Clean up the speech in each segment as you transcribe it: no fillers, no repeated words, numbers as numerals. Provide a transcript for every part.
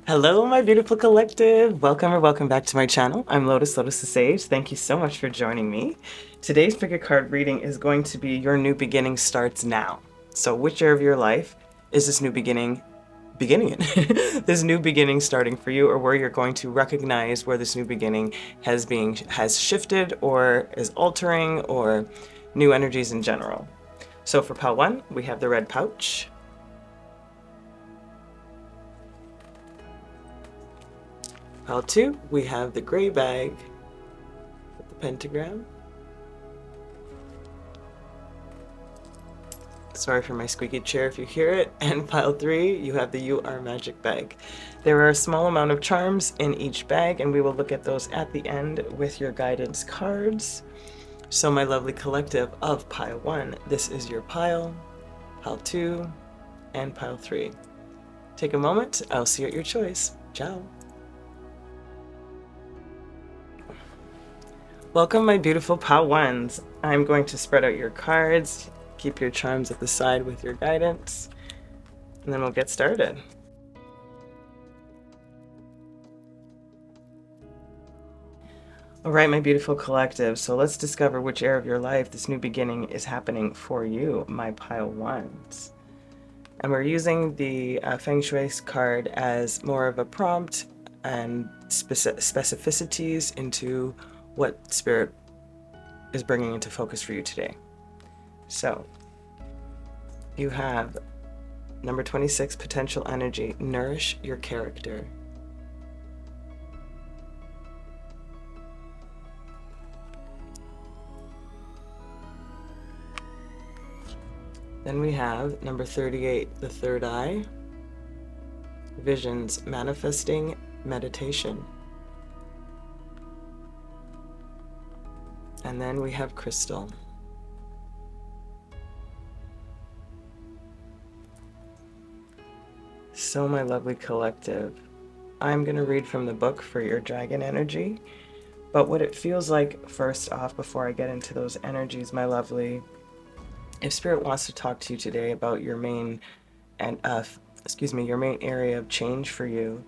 Hello, my beautiful collective. Welcome or welcome back to my channel. I'm Lotus the Sage. Thank you so much for joining me. Today's pick a card reading is going to be your new beginning starts now. So which area of your life is this new beginning in? This new beginning starting for you, or where you're going to recognize where this new beginning has shifted or is altering, or new energies in general. So for pile 1, we have the red pouch. Pile 2, we have the gray bag with the pentagram. Sorry for my squeaky chair if you hear it. And pile 3, you have the You Are Magic bag. There are a small amount of charms in each bag, and we will look at those at the end with your guidance cards. So my lovely collective of pile 1, this is your pile 2, and pile 3. Take a moment, I'll see you at your choice. Ciao. Welcome, my beautiful pile 1s. I'm going to spread out your cards, keep your charms at the side with your guidance, and then we'll get started. All right, my beautiful collective, so let's discover which area of your life this new beginning is happening for you, my pile 1s. And we're using the feng shui card as more of a prompt and specificities into what spirit is bringing into focus for you today. So you have number 26, potential energy, nourish your character. Then we have number 38, the third eye, visions, manifesting, meditation. And then we have crystal. So my lovely collective, I'm going to read from the book for your dragon energy, but what it feels like first off, before I get into those energies, my lovely, if spirit wants to talk to you today about your main your main area of change for you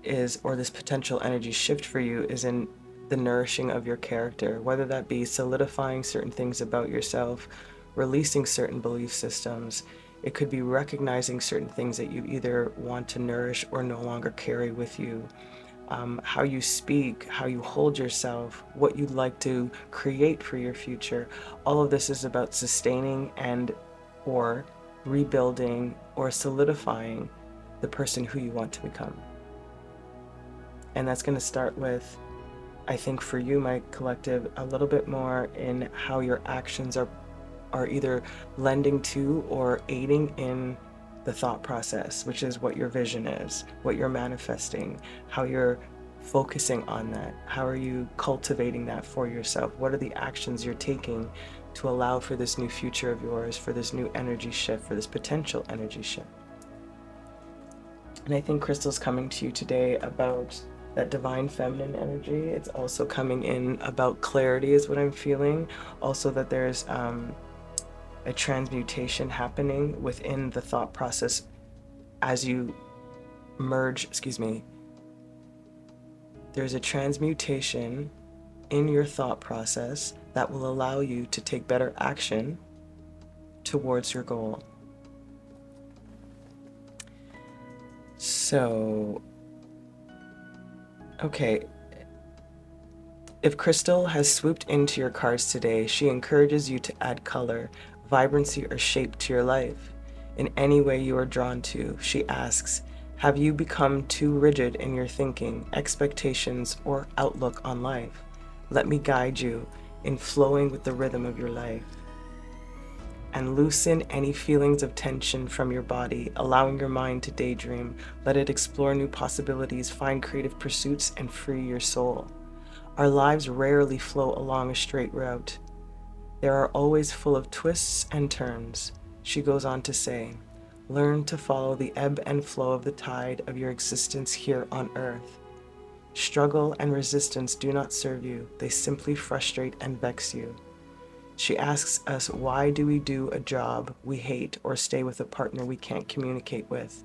is, or this potential energy shift for you is in the nourishing of your character, whether that be solidifying certain things about yourself, releasing certain belief systems. It could be recognizing certain things that you either want to nourish or no longer carry with you. How you speak, how you hold yourself, what you'd like to create for your future. All of this is about sustaining and or rebuilding or solidifying the person who you want to become. And that's going to start with, I think for you, my collective, a little bit more in how your actions are either lending to or aiding in the thought process, which is what your vision is, what you're manifesting, how you're focusing on that, how are you cultivating that for yourself, what are the actions you're taking to allow for this new future of yours, for this new energy shift, for this potential energy shift. And I think crystal's coming to you today about that divine feminine energy. It's also coming in about clarity is what I'm feeling. Also that there's a transmutation happening within the thought process as you merge, there's a transmutation in your thought process that will allow you to take better action towards your goal. So, okay, if Crystal has swooped into your cards today, she encourages you to add color, vibrancy, or shape to your life. In any way you are drawn to, she asks, have you become too rigid in your thinking, expectations, or outlook on life? Let me guide you in flowing with the rhythm of your life. And loosen any feelings of tension from your body, allowing your mind to daydream. Let it explore new possibilities, find creative pursuits, and free your soul. Our lives rarely flow along a straight route. They are always full of twists and turns. She goes on to say, learn to follow the ebb and flow of the tide of your existence here on earth. Struggle and resistance do not serve you. They simply frustrate and vex you. She asks us, why do we do a job we hate or stay with a partner we can't communicate with?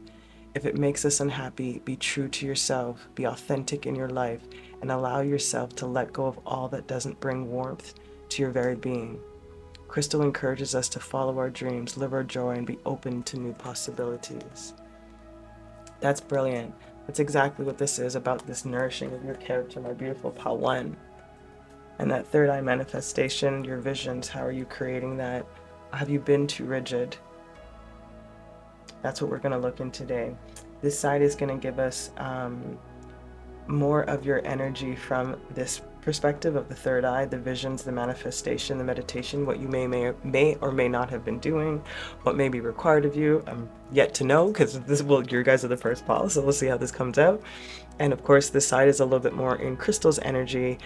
If it makes us unhappy, be true to yourself, be authentic in your life, and allow yourself to let go of all that doesn't bring warmth to your very being. Crystal encourages us to follow our dreams, live our joy, and be open to new possibilities. That's brilliant. That's exactly what this is about, this nourishing of your character, my beautiful Pawan. And that third eye manifestation, your visions, how are you creating that? Have you been too rigid? That's what we're going to look in today. This side is going to give us more of your energy from this perspective of the third eye, the visions, the manifestation, the meditation, what you may or may not have been doing, what may be required of you. I'm yet to know, because your guys are the first pile, so we'll see how this comes out. And of course, this side is a little bit more in Crystal's energy,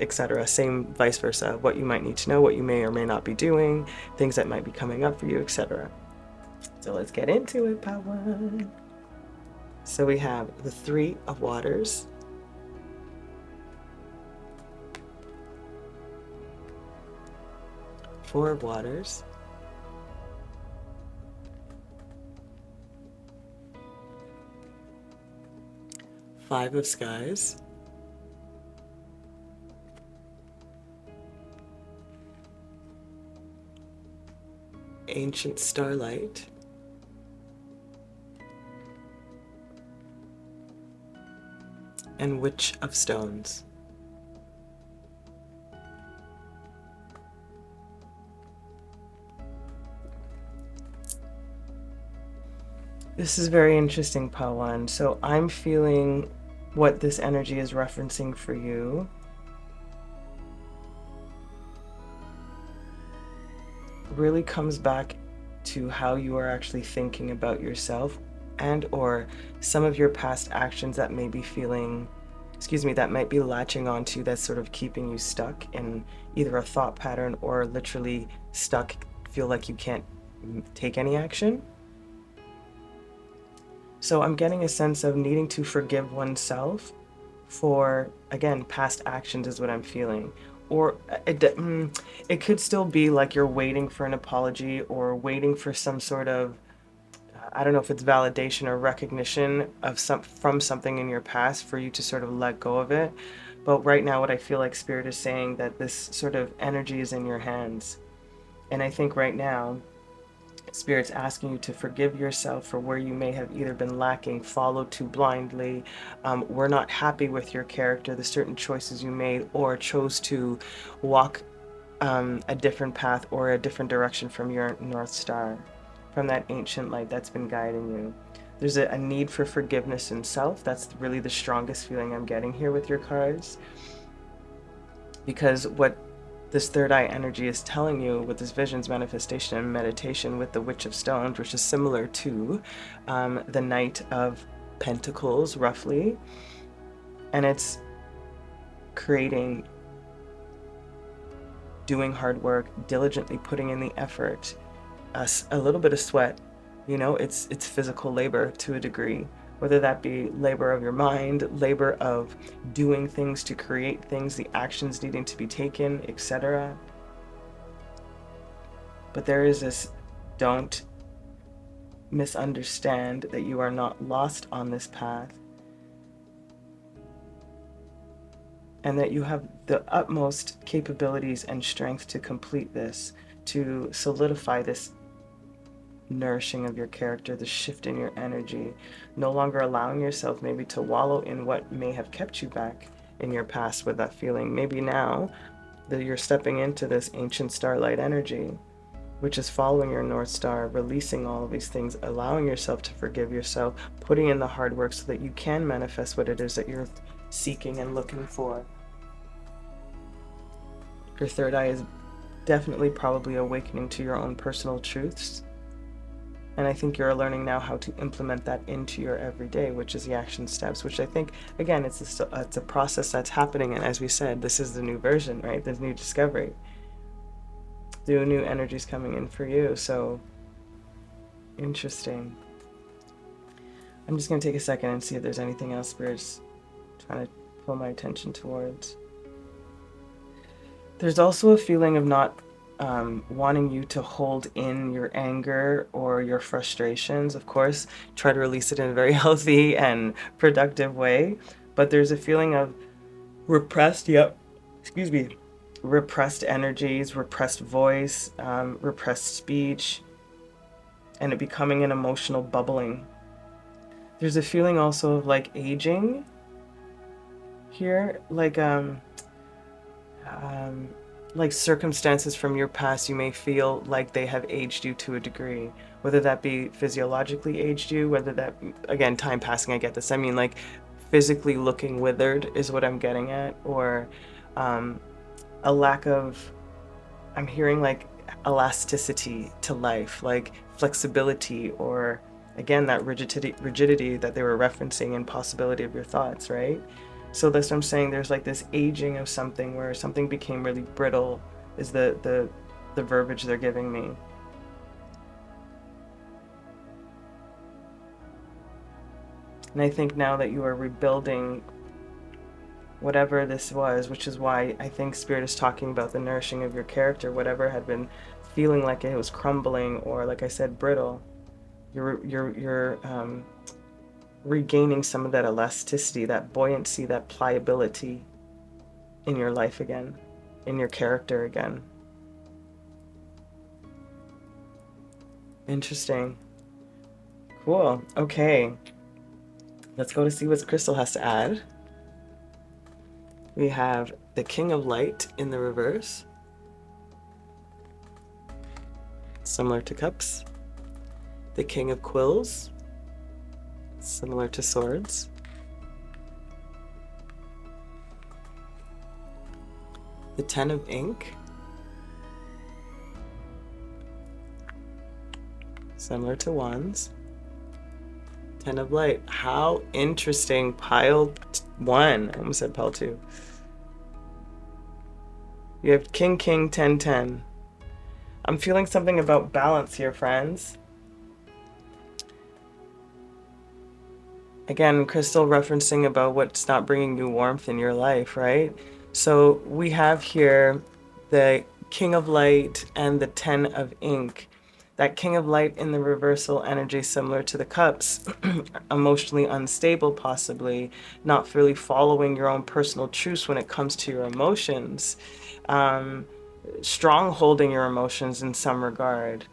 etc. Same vice versa, what you might need to know, what you may or may not be doing, things that might be coming up for you, etc. So let's get into it, Pawan. So we have the Three of Waters, Four of Waters, Five of Skies, Ancient Starlight, and Witch of Stones. This is very interesting, Pawan. So I'm feeling what this energy is referencing for you. Really comes back to how you are actually thinking about yourself, and or some of your past actions that may be that might be latching onto, that's sort of keeping you stuck in either a thought pattern or literally stuck, feel like you can't take any action. So I'm getting a sense of needing to forgive oneself for, again, past actions is what I'm feeling. Or it could still be like you're waiting for an apology or waiting for some sort of, I don't know if it's validation or recognition of from something in your past for you to sort of let go of it. But right now, what I feel like Spirit is saying, that this sort of energy is in your hands. And I think right now, Spirit's asking you to forgive yourself for where you may have either been lacking, followed too blindly, were not happy with your character, the certain choices you made, or chose to walk a different path or a different direction from your North Star, from that ancient light that's been guiding you. There's a need for forgiveness in self. That's really the strongest feeling I'm getting here with your cards. Because what this third eye energy is telling you with this visions, manifestation, and meditation with the Witch of Stones, which is similar to the Knight of Pentacles, roughly. And it's creating, doing hard work, diligently putting in the effort, a little bit of sweat. It's physical labor to a degree, whether that be labor of your mind, labor of doing things to create things, the actions needing to be taken, etc. But there is this, don't misunderstand that you are not lost on this path, and that you have the utmost capabilities and strength to complete this, to solidify this nourishing of your character, the shift in your energy, no longer allowing yourself maybe to wallow in what may have kept you back in your past with that feeling. Maybe now that you're stepping into this ancient starlight energy, which is following your North Star, releasing all of these things, allowing yourself to forgive yourself, putting in the hard work so that you can manifest what it is that you're seeking and looking for. Your third eye is definitely probably awakening to your own personal truths. And I think you're learning now how to implement that into your everyday, which is the action steps, which I think, again, it's a process that's happening. And as we said, this is the new version, right? The new discovery. The new energies coming in for you. So interesting. I'm just going to take a second and see if there's anything else Spirit's trying to pull my attention towards. There's also a feeling of not wanting you to hold in your anger or your frustrations. Of course, try to release it in a very healthy and productive way. But there's a feeling of repressed energies, repressed voice, repressed speech, and it becoming an emotional bubbling. There's a feeling also of like aging here, like circumstances from your past, you may feel like they have aged you to a degree, whether that be physiologically aged you, whether that, again, time passing, I get this. I mean, like physically looking withered is what I'm getting at, or a lack of, I'm hearing like elasticity to life, like flexibility, or again, that rigidity that they were referencing, and possibility of your thoughts, right? So that's what I'm saying. There's like this aging of something where something became really brittle is the verbiage they're giving me. And I think now that you are rebuilding whatever this was, which is why I think Spirit is talking about the nourishing of your character, whatever had been feeling like it was crumbling, or like I said, brittle, you're regaining some of that elasticity, that buoyancy, that pliability in your life again, in your character again. Interesting. Cool. Okay. Let's go to see what Crystal has to add. We have the King of Light in the reverse, similar to Cups. The King of Quills, similar to Swords. The Ten of Ink, similar to Wands. Ten of Light. How interesting. Pile 1. I almost said pile 2. You have King, King, 10, 10. I'm feeling something about balance here, friends. Again, Crystal referencing about what's not bringing you warmth in your life, right? So we have here the King of Light and the Ten of Ink. That King of Light in the reversal energy, similar to the Cups, emotionally unstable, possibly not really following your own personal truths when it comes to your emotions, strong holding your emotions in some regard,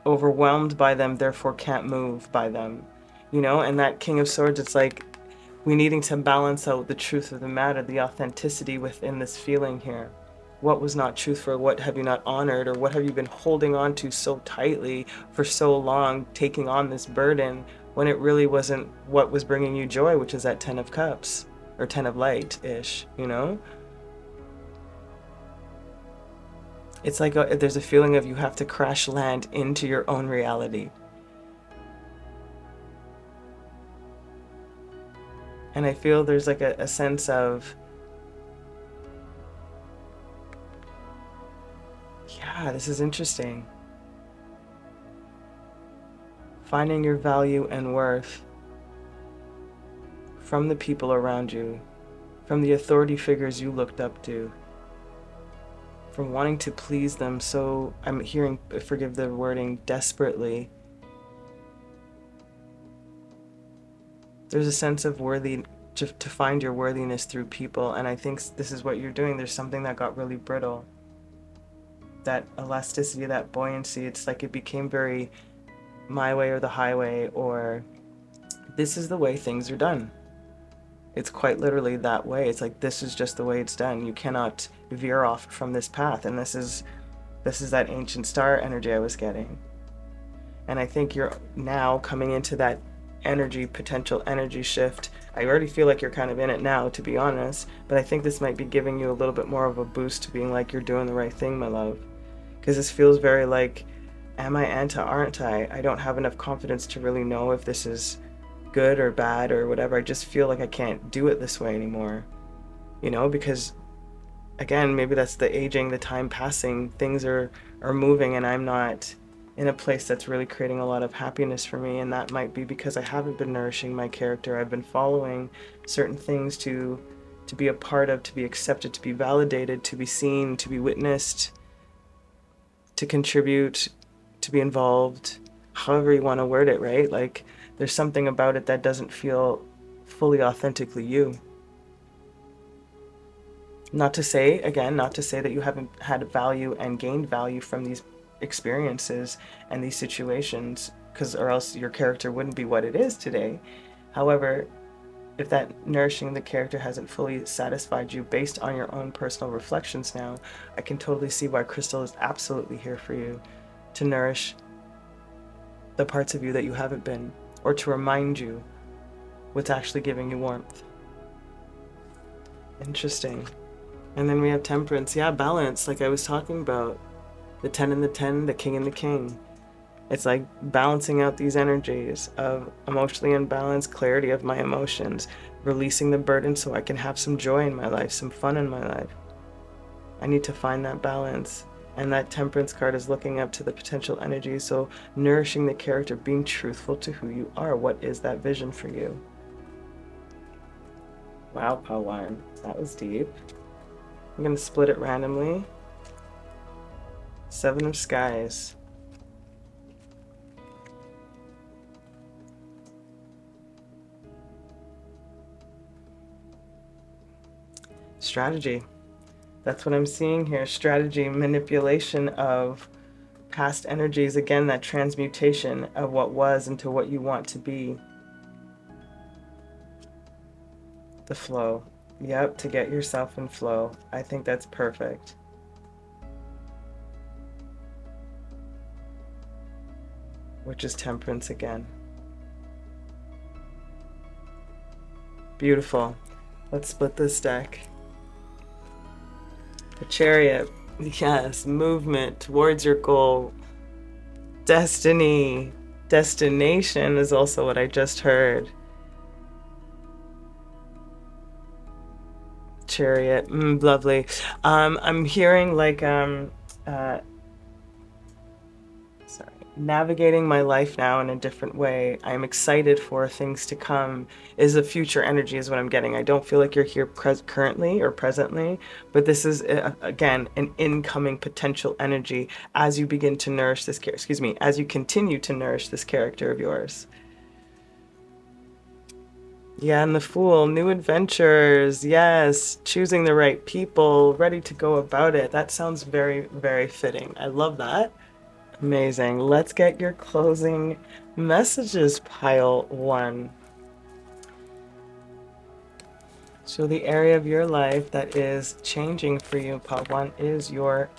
overwhelmed by them, therefore can't move by them, you know. And that King of Swords, it's like we needing to balance out the truth of the matter, the authenticity within this feeling here. What was not truthful? What have you not honored? Or what have you been holding on to so tightly for so long, taking on this burden when it really wasn't what was bringing you joy, which is that Ten of Cups, or Ten of Light-ish, you know? It's like there's a feeling of you have to crash land into your own reality. And I feel there's like a sense of, yeah, this is interesting. Finding your value and worth from the people around you, from the authority figures you looked up to, from wanting to please them. So I'm hearing, forgive the wording, desperately. There's a sense of worthy, to find your worthiness through people. And I think this is what you're doing. There's something that got really brittle. That elasticity, that buoyancy, it's like it became very my way or the highway, or this is the way things are done. It's quite literally that way. It's like, this is just the way it's done. You cannot veer off from this path. And this is that ancient star energy I was getting. And I think you're now coming into that energy, potential energy shift. I already feel like you're kind of in it now, to be honest, but I think this might be giving you a little bit more of a boost to being like, you're doing the right thing, my love. Because this feels very like, am I aren't I? I don't have enough confidence to really know if this is good or bad or whatever. I just feel like I can't do it this way anymore, you know, because again, maybe that's the aging, the time passing, things are moving, and I'm not in a place that's really creating a lot of happiness for me. And that might be because I haven't been nourishing my character. I've been following certain things to to be a part of, to be accepted, to be validated, to be seen, to be witnessed, to contribute, to be involved, however you want to word it, right? Like, there's something about it that doesn't feel fully authentically you. Not to say, again, not to say that you haven't had value and gained value from these experiences and these situations, because or else your character wouldn't be what it is today. However, if that nourishing the character hasn't fully satisfied you based on your own personal reflections now, I can totally see why crystal is absolutely here for you, to nourish the parts of you that you haven't been, or to remind you what's actually giving you warmth. Interesting. And then we have temperance. Yeah, balance, like I was talking about. The 10 and the 10, the king and the king. It's like balancing out these energies of emotionally unbalanced, clarity of my emotions, releasing the burden so I can have some joy in my life, some fun in my life. I need to find that balance. And that temperance card is looking up to the potential energy. So nourishing the character, being truthful to who you are. What is that vision for you? Wow, Pawan, that was deep. I'm going to split it randomly. 7 of Skies. Strategy. That's what I'm seeing here. Strategy, manipulation of past energies. Again, that transmutation of what was into what you want to be. The flow. Yep, to get yourself in flow. I think that's perfect. Which is temperance again. Beautiful. Let's split this deck. The Chariot. Yes, movement towards your goal. Destiny. Destination is also what I just heard. Chariot. Lovely. I'm hearing like navigating my life now in a different way. I'm excited for things to come is a future energy is what I'm getting. I don't feel like you're here currently or presently, but this is again an incoming potential energy as you begin to nourish this as you continue to nourish this character of yours. Yeah, and the Fool, new adventures, yes, choosing the right people, ready to go about it. That sounds very, very fitting. I love that. Amazing. Let's get your closing messages, pile 1. So the area of your life that is changing for you, pile 1, is your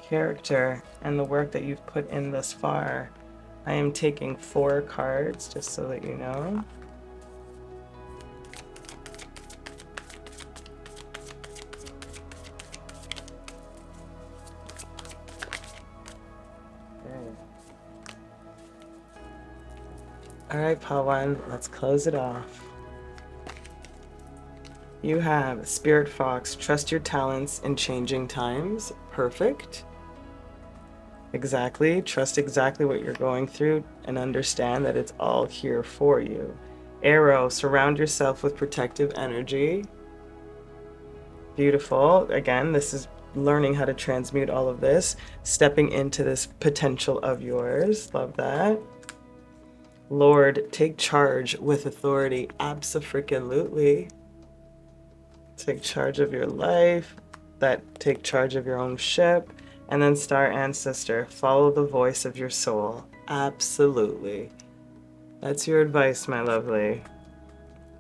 character and the work that you've put in thus far. I am taking 4 cards, just so that you know. All right, Pawan, let's close it off. You have Spirit Fox, trust your talents in changing times. Perfect. Exactly. Trust exactly what you're going through and understand that it's all here for you. Arrow, surround yourself with protective energy. Beautiful. Again, this is learning how to transmute all of this, stepping into this potential of yours. Love that. Lord, take charge with authority. Abso-freaking-lutely. Take charge of your life. Take charge of your own ship. And then Star Ancestor, follow the voice of your soul. Absolutely. That's your advice, my lovely.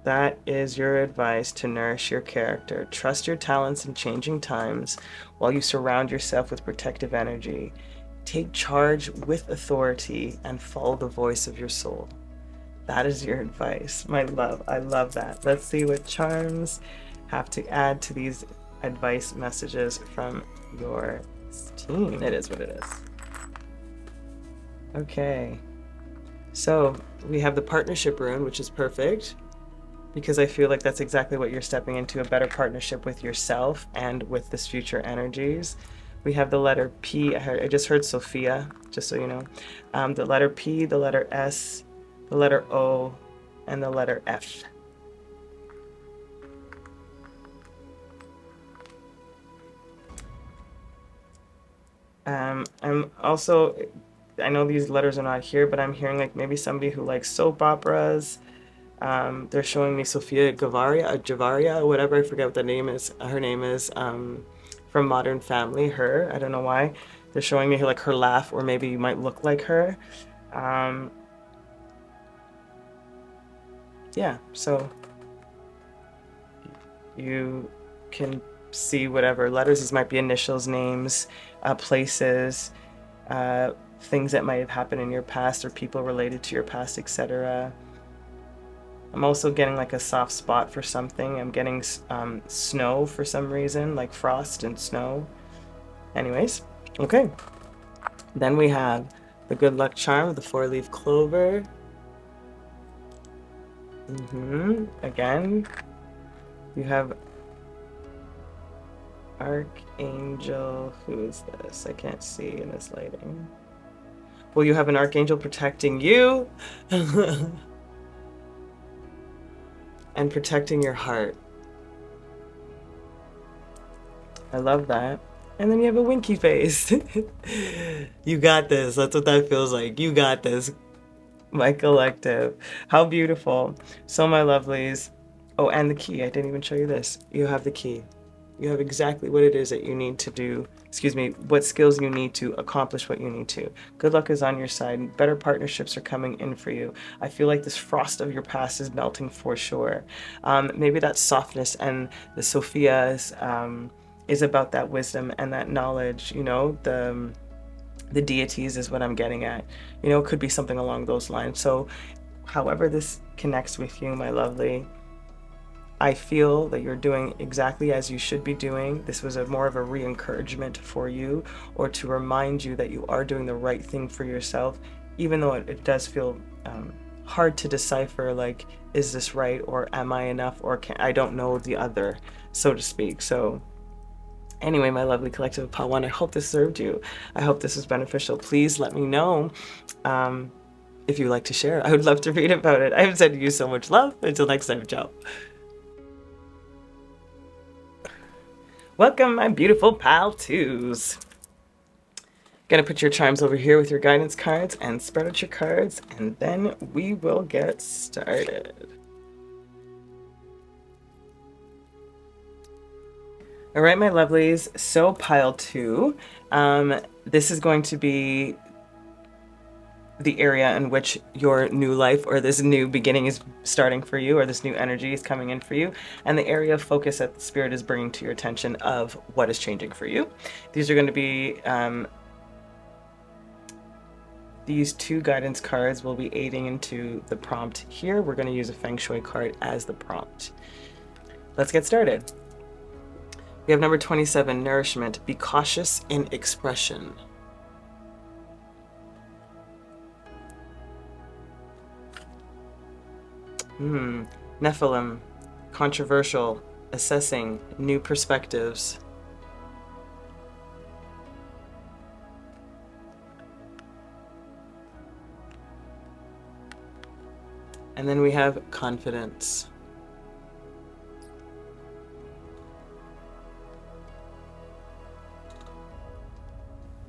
That is your advice to nourish your character. Trust your talents in changing times while you surround yourself with protective energy. Take charge with authority and follow the voice of your soul. That is your advice, my love. I love that. Let's see what charms have to add to these advice messages from your team. It is what it is. Okay. So we have the partnership rune, which is perfect because I feel like that's exactly what you're stepping into, a better partnership with yourself and with this future energies. We have the letter P. I just heard Sophia, just so you know. The letter P, the letter S, the letter O, and the letter F. I'm also, I know these letters are not here, but I'm hearing like maybe somebody who likes soap operas. They're showing me Sofia Javaria, whatever, I forget what the name is. Her name is from Modern Family. Her, I don't know why. They're showing me like her laugh, or maybe you might look like her. Um, yeah, so you can see whatever letters. These might be initials, names, places, things that might have happened in your past or people related to your past, etc. I'm also getting like a soft spot for something. I'm getting snow for some reason, like frost and snow. Anyways, okay. Then we have the good luck charm, the 4-leaf clover. Again, you have Archangel. Who is this? I can't see in this lighting. Well, you have an archangel protecting you and protecting your heart. I love that. And then you have a winky face. You got this. That's what that feels like. You got this, my collective. How beautiful. So, my lovelies. Oh, and the key. I didn't even show you this. You have the key. You have exactly what it is that you need to do. Excuse me, what skills you need to accomplish what you need to. Good luck is on your side. Better partnerships are coming in for you. I feel like this frost of your past is melting for sure. Maybe that softness and the Sophia's is about that wisdom and that knowledge, you know, the deities is what I'm getting at. You know, it could be something along those lines. So however this connects with you, my lovely, I feel that you're doing exactly as you should be doing. This was more of a re-encouragement for you, or to remind you that you are doing the right thing for yourself, even though it does feel hard to decipher, like, is this right, or am I enough, or I don't know the other, so to speak. So anyway, my lovely collective of Pawan, I hope this served you. I hope this was beneficial. Please let me know if you like to share. I would love to read about it. I'm sending you so much love. Until next time, ciao. Welcome, my beautiful pal twos. Gonna put your charms over here with your guidance cards and spread out your cards, and then we will get started. All right, my lovelies, so pile two. This is going to be the area in which your new life or this new beginning is starting for you, or this new energy is coming in for you, and the area of focus that the spirit is bringing to your attention of what is changing for you. These are going to be these two guidance cards will be aiding into the prompt here. We're going to use a feng shui card as the prompt. Let's get started. We have number 27, nourishment. Be cautious in expression. Nephilim, controversial, assessing, new perspectives. And then we have confidence.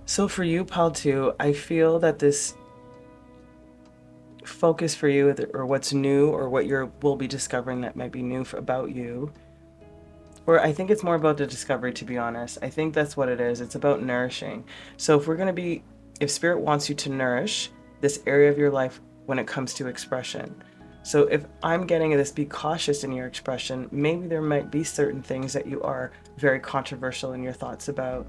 So for you, Pal 2, I feel that this focus for you, or what's new, or what you will be discovering that might be new about you, or I think it's more about the discovery, to be honest. I think that's what it is. It's about nourishing. So if we're going to be, if spirit wants you to nourish this area of your life when it comes to expression. So if I'm getting this, be cautious in your expression, maybe there might be certain things that you are very controversial in your thoughts about,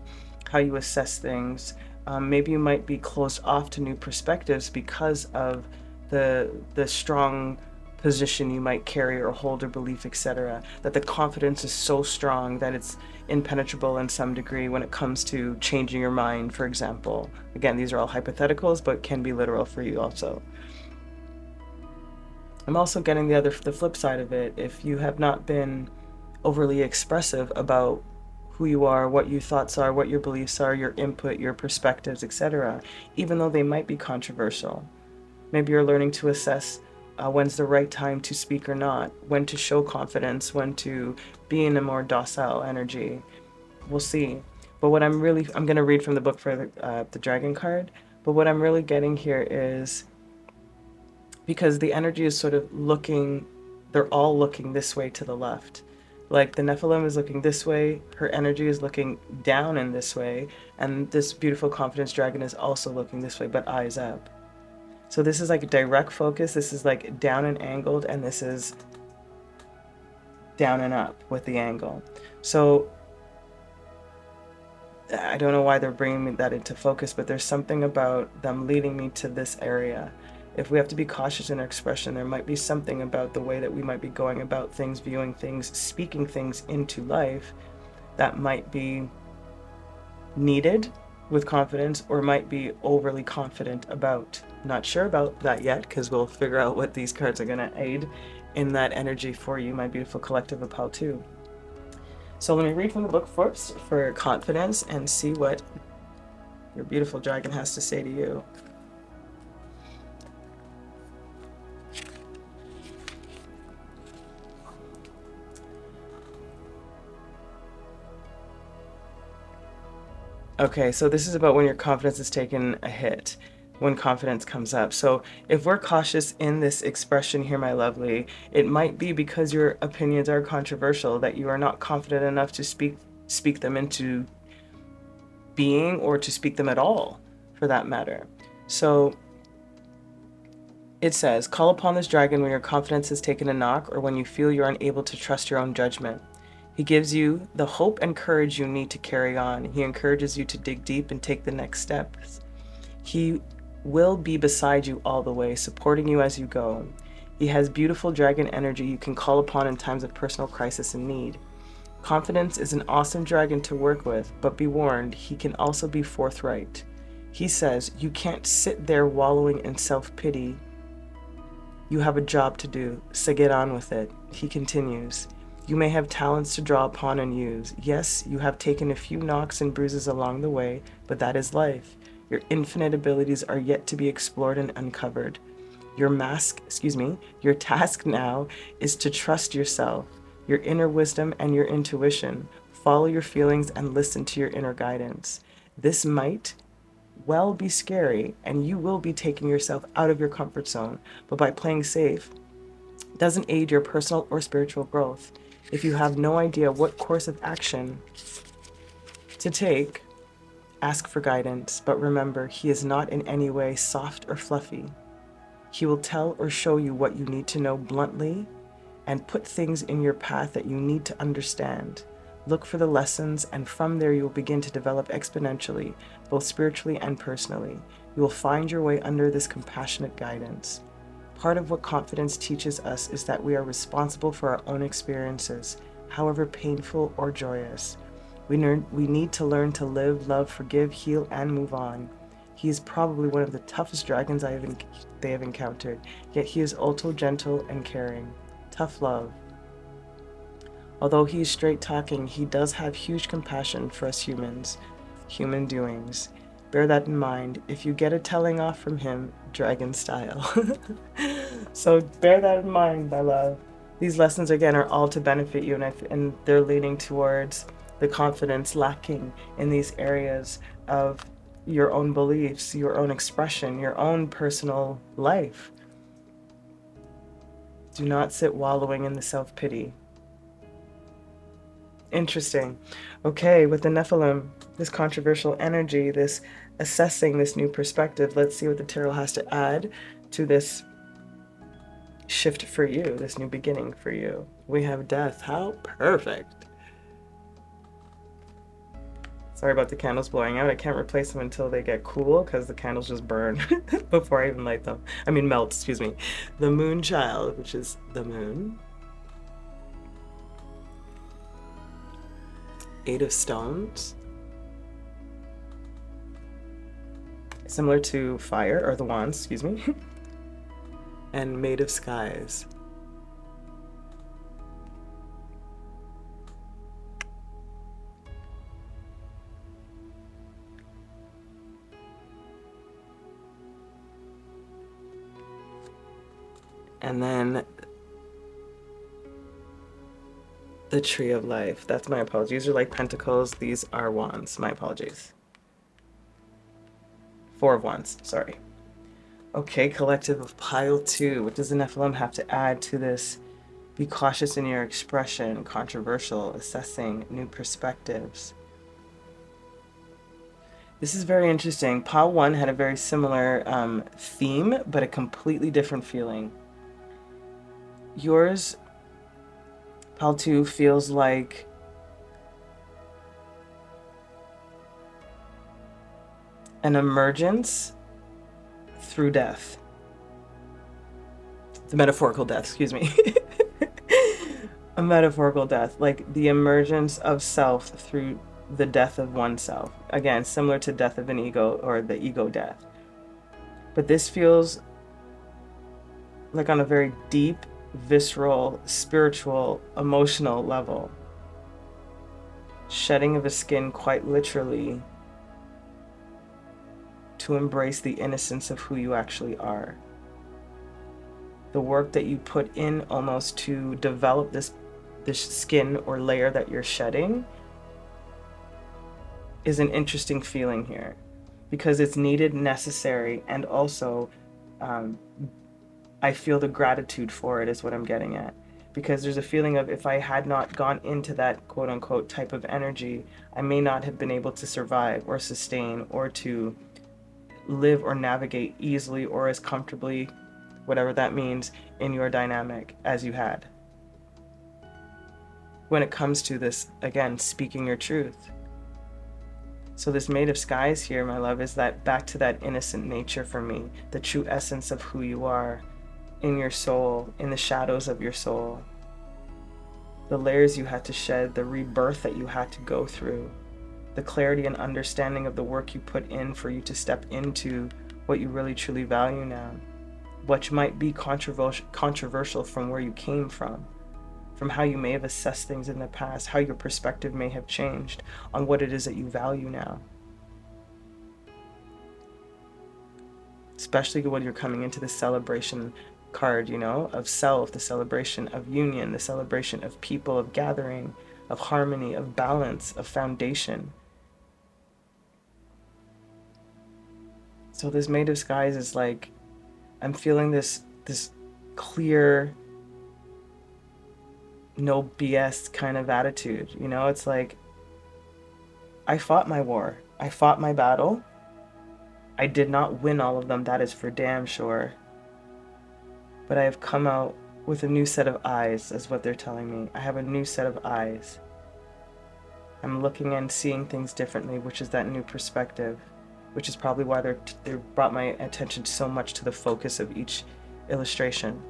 how you assess things. Maybe you might be closed off to new perspectives because of the strong position you might carry or hold or belief, etc. That the confidence is so strong that it's impenetrable in some degree when it comes to changing your mind, for example. Again, these are all hypotheticals, but can be literal for you also. I'm also getting the flip side of it. If you have not been overly expressive about who you are, what your thoughts are, what your beliefs are, your input, your perspectives, etc., even though they might be controversial. Maybe you're learning to assess when's the right time to speak or not, when to show confidence, when to be in a more docile energy. We'll see. But what I'm going to read from the book for the dragon card. But what I'm really getting here is, because the energy is sort of looking, they're all looking this way to the left. Like the Nephilim is looking this way, her energy is looking down in this way, and this beautiful confidence dragon is also looking this way, but eyes up. So this is like a direct focus, this is like down and angled, and this is down and up with the angle. So I don't know why they're bringing that into focus, but there's something about them leading me to this area. If we have to be cautious in our expression, there might be something about the way that we might be going about things, viewing things, speaking things into life that might be needed with confidence, or might be overly confident about. Not sure about that yet, because we'll figure out what these cards are going to aid in that energy for you, my beautiful collective of Pal 2. So let me read from the book first for confidence and see what your beautiful dragon has to say to you. Okay, so this is about when your confidence is taking a hit, when confidence comes up. So if we're cautious in this expression here, my lovely, it might be because your opinions are controversial, that you are not confident enough to speak them into being, or to speak them at all, for that matter. So it says, call upon this dragon when your confidence has taken a knock, or when you feel you're unable to trust your own judgment. He gives you the hope and courage you need to carry on. He encourages you to dig deep and take the next steps. He will be beside you all the way, supporting you as you go. He has beautiful dragon energy you can call upon in times of personal crisis and need. Confidence is an awesome dragon to work with, but be warned, he can also be forthright. He says, you can't sit there wallowing in self-pity. You have a job to do, so get on with it. He continues, you may have talents to draw upon and use. Yes, you have taken a few knocks and bruises along the way, but that is life. Your infinite abilities are yet to be explored and uncovered. Your task now is to trust yourself, your inner wisdom and your intuition. Follow your feelings and listen to your inner guidance. This might well be scary, and you will be taking yourself out of your comfort zone, but by playing safe, it doesn't aid your personal or spiritual growth. If you have no idea what course of action to take, ask for guidance, but remember, he is not in any way soft or fluffy. He will tell or show you what you need to know bluntly, and put things in your path that you need to understand. Look for the lessons, and from there you will begin to develop exponentially, both spiritually and personally. You will find your way under this compassionate guidance. Part of what confidence teaches us is that we are responsible for our own experiences, however painful or joyous. We need to learn to live, love, forgive, heal, and move on. He is probably one of the toughest dragons they have encountered, yet he is also gentle and caring. Tough love. Although he is straight talking, he does have huge compassion for us humans, human doings. Bear that in mind if you get a telling off from him, dragon style. So bear that in mind, my love. These lessons, again, are all to benefit you, and they're leaning towards the confidence lacking in these areas of your own beliefs, your own expression, your own personal life. Do not sit wallowing in the self-pity. Interesting. Okay, with the Nephilim, this controversial energy, this assessing, this new perspective, let's see what the tarot has to add to this shift for you, this new beginning for you. We have death. How perfect. Sorry about the candles blowing out. I can't replace them until they get cool, because the candles just burn before I even light them. I mean melt, excuse me. The Moon Child, which is the moon. Eight of Stones. Similar to Fire, or the Wands, excuse me. And Maid of Skies. And then The Tree of Life. That's my apologies. These are like pentacles. These are wands. My apologies. Four of Wands. Sorry. Okay, collective of pile 2. What does the Nephilim have to add to this? Be cautious in your expression. Controversial. Assessing new perspectives. This is very interesting. Pile 1 had a very similar theme, but a completely different feeling. Yours, Pile 2, feels like an emergence through death. The metaphorical death, excuse me. A metaphorical death, like the emergence of self through the death of oneself. Again, similar to death of an ego or the ego death. But this feels like on a very deep, visceral, spiritual, emotional level. Shedding of a skin quite literally to embrace the innocence of who you actually are. The work that you put in almost to develop this skin or layer that you're shedding is an interesting feeling here because it's needed, necessary, and also I feel the gratitude for it is what I'm getting at. Because there's a feeling of if I had not gone into that quote unquote type of energy, I may not have been able to survive or sustain or to live or navigate easily or as comfortably, whatever that means, in your dynamic as you had. When it comes to this, again, speaking your truth. So this Maid of Skies here, my love, is that back to that innocent nature for me, the true essence of who you are in your soul, in the shadows of your soul, the layers you had to shed, the rebirth that you had to go through, the clarity and understanding of the work you put in for you to step into what you really truly value now, what might be controversial from where you came from how you may have assessed things in the past, how your perspective may have changed on what it is that you value now. Especially when you're coming into the celebration card, you know, of self, the celebration of union, the celebration of people, of gathering, of harmony, of balance, of foundation. So this Maid of Skies is like, I'm feeling this clear, no BS kind of attitude, you know? It's like, I fought my war. I fought my battle. I did not win all of them, that is for damn sure. But I have come out with a new set of eyes, is what they're telling me. I have a new set of eyes. I'm looking and seeing things differently, which is that new perspective, which is probably why they brought my attention so much to the focus of each illustration.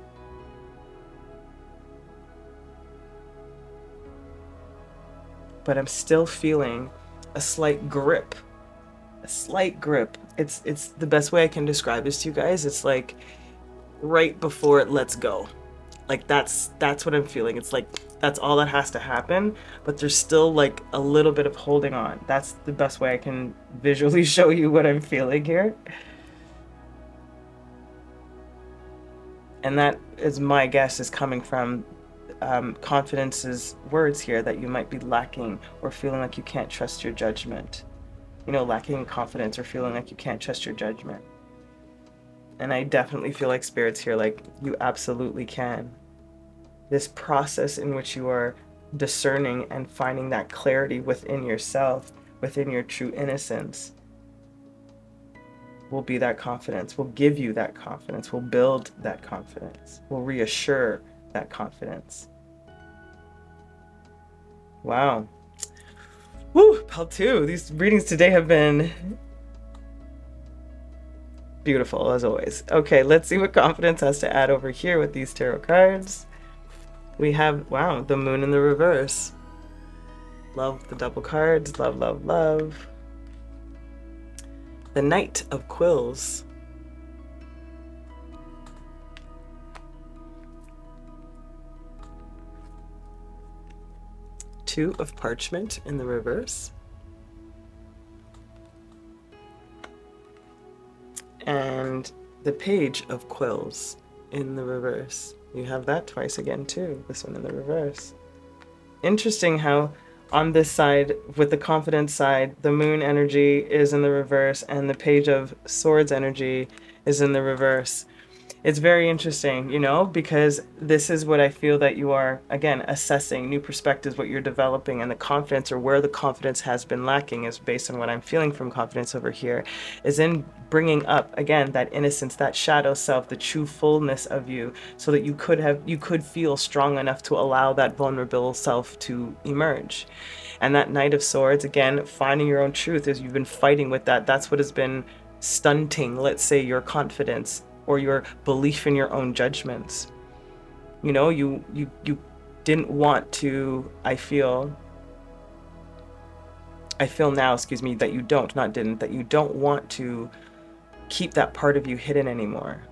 But I'm still feeling a slight grip. A slight grip. It's the best way I can describe this to you guys. It's like right before it lets go. Like that's what I'm feeling. It's like that's all that has to happen, but there's still like a little bit of holding on. That's the best way I can visually show you what I'm feeling here. And that is my guess is coming from Confidence's words here that you might be lacking or feeling like you can't trust your judgment. You know, lacking confidence or feeling like you can't trust your judgment. And I definitely feel like Spirit's here, like you absolutely can. This process in which you are discerning and finding that clarity within yourself, within your true innocence, will be that confidence, will give you that confidence, will build that confidence, will reassure that confidence. Wow. Woo, Pal 2. These readings today have been beautiful, as always. Okay, let's see what confidence has to add over here with these tarot cards. We have, wow, the Moon in the reverse. Love the double cards. Love, love, love. The Knight of Quills. Two of Parchment in the reverse. And the Page of Quills in the reverse. You have that twice again too, this one in the reverse. interesting how on this side, with the confidence side, the moon energy is in the reverse and the page of swords energy is in the reverse. It's very interesting, you know, because this is what I feel that you are, again, assessing new perspectives, what you're developing, and the confidence, or where the confidence has been lacking, is based on what I'm feeling from confidence over here, is in bringing up, again, that innocence, that shadow self, the true fullness of you, so that you could feel strong enough to allow that vulnerable self to emerge. And that Knight of Swords, again, finding your own truth, as you've been fighting with that, that's what has been stunting, let's say, your confidence or your belief in your own judgments. You know, you didn't want to, I feel now, excuse me, that you don't, not didn't, that you don't want to keep that part of you hidden anymore.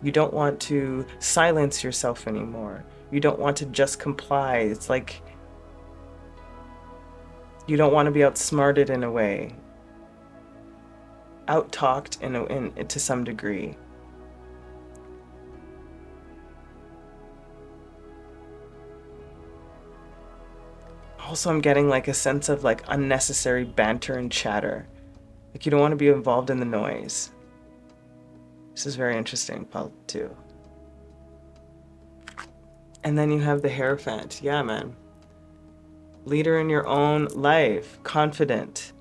You don't want to silence yourself anymore. You don't want to just comply. It's like you don't want to be outsmarted in a way, out-talked to some degree. Also, I'm getting like a sense of like unnecessary banter and chatter. Like you don't want to be involved in the noise. This is very interesting, part 2. And then you have the Hierophant. Yeah, man. Leader in your own life, confident,